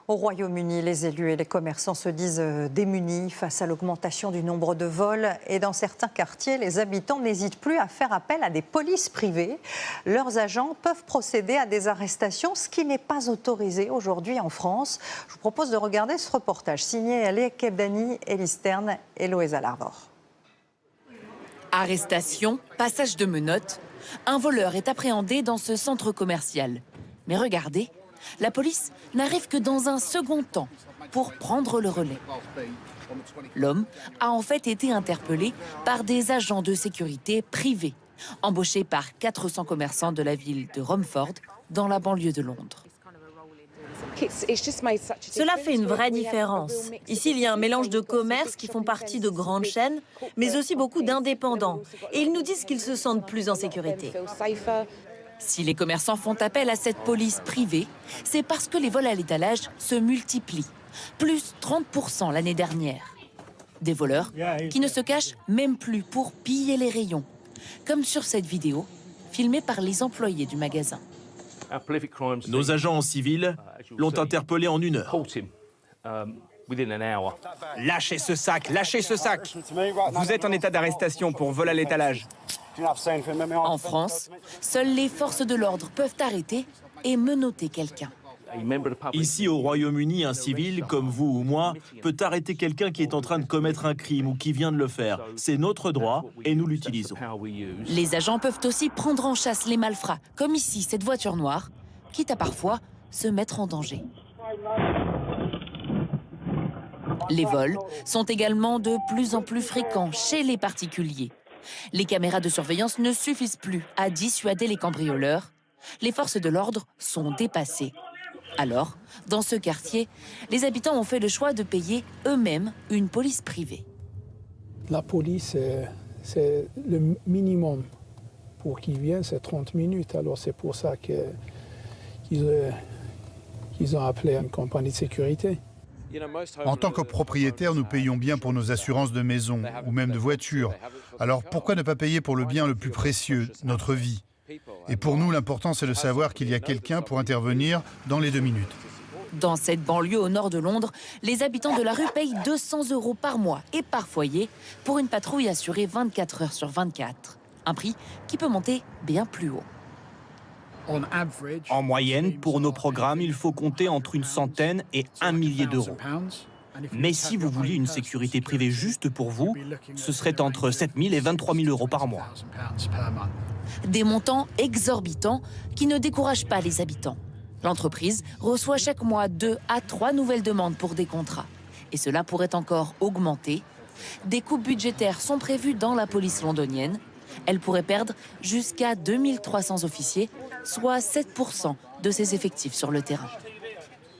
Au Royaume-Uni, les élus et les commerçants se disent démunis face à l'augmentation du nombre de vols. Et dans certains quartiers, les habitants n'hésitent plus à faire appel à des polices privées. Leurs agents peuvent procéder à des arrestations, ce qui n'est pas autorisé aujourd'hui en France. Je vous propose de regarder ce reportage signé Léa Kebdani, Élie Stern et Loïsa Larvor. Arrestation, passage de menottes. Un voleur est appréhendé dans ce centre commercial. Mais regardez, la police n'arrive que dans un second temps pour prendre le relais. L'homme a en fait été interpellé par des agents de sécurité privés, embauchés par 400 commerçants de la ville de Romford, dans la banlieue de Londres. Cela fait une vraie différence. Ici, il y a un mélange de commerces qui font partie de grandes chaînes, mais aussi beaucoup d'indépendants. Et ils nous disent qu'ils se sentent plus en sécurité. Si les commerçants font appel à cette police privée, c'est parce que les vols à l'étalage se multiplient. Plus 30% l'année dernière. Des voleurs qui ne se cachent même plus pour piller les rayons. Comme sur cette vidéo, filmée par les employés du magasin. Nos agents en civil l'ont interpellé en 1 heure. Lâchez ce sac, lâchez ce sac. Vous êtes en état d'arrestation pour vol à l'étalage. En France, seules les forces de l'ordre peuvent arrêter et menotter quelqu'un. Ici, au Royaume-Uni, un civil, comme vous ou moi, peut arrêter quelqu'un qui est en train de commettre un crime ou qui vient de le faire. C'est notre droit et nous l'utilisons. Les agents peuvent aussi prendre en chasse les malfrats, comme ici, cette voiture noire, quitte à parfois se mettre en danger. Les vols sont également de plus en plus fréquents chez les particuliers. Les caméras de surveillance ne suffisent plus à dissuader les cambrioleurs. Les forces de l'ordre sont dépassées. Alors, dans ce quartier, les habitants ont fait le choix de payer eux-mêmes une police privée. La police, c'est le minimum pour qu'ils viennent, c'est 30 minutes. Alors c'est pour ça qu'ils ont appelé une compagnie de sécurité. En tant que propriétaires, nous payons bien pour nos assurances de maison ou même de voiture. Alors pourquoi ne pas payer pour le bien le plus précieux, notre vie ? Et pour nous, l'important, c'est de savoir qu'il y a quelqu'un pour intervenir dans les 2 minutes. Dans cette banlieue au nord de Londres, les habitants de la rue payent 200 € par mois et par foyer pour une patrouille assurée 24 heures sur 24. Un prix qui peut monter bien plus haut. En moyenne, pour nos programmes, il faut compter entre 100 et 1 millier d'euros. Mais si vous vouliez une sécurité privée juste pour vous, ce serait entre 7 000 et 23 000 € par mois. Des montants exorbitants qui ne découragent pas les habitants. L'entreprise reçoit chaque mois 2 à 3 nouvelles demandes pour des contrats. Et cela pourrait encore augmenter. Des coupes budgétaires sont prévues dans la police londonienne. Elle pourrait perdre jusqu'à 2300 officiers, soit 7% de ses effectifs sur le terrain.